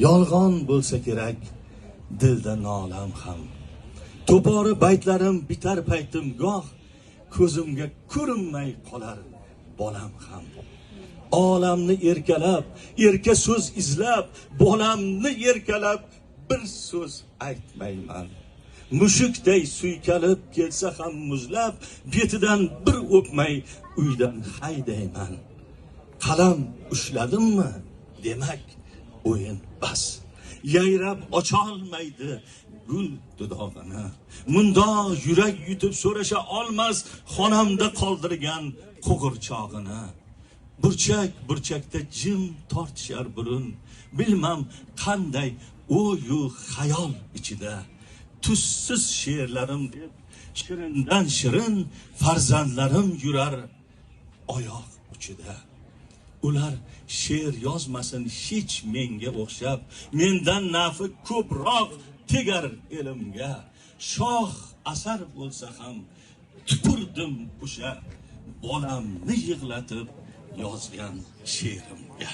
Yolg'on bo'lsa kerak dilda nolam ham. To'pori baytlarim bitar paytim goh, ko'zimga ko'rinmay qolar bolam ham. Olamni erkalab, erka so'z izlab, bolamni erkalab bir so'z aytmayman. Mushukday suykalib kelsa ham muzlab, betidan bir o'pmay uydan haydayman. Qalam ushladimmi? Demak, o'yin bas. Yayrab ocholmaydi gul dudog'ini. Mundo yurak yutib so'rasha olmas xonamda qoldirgan qo'g'irchog'ini. Burchakda jim tortishar burun. Bilmam qanday o'yu xayol ichida. Tussiz she'rlarim deb shirindan shirin farzandlarim yurar oyoq uchida. Ular she'r yozmasin hech menga o'xshab, mendan nafi ko'proq tegar elimga. Shoh asar bo'lsa ham tupurdim o'sha bolamni yig'latib yozgan she'rimga.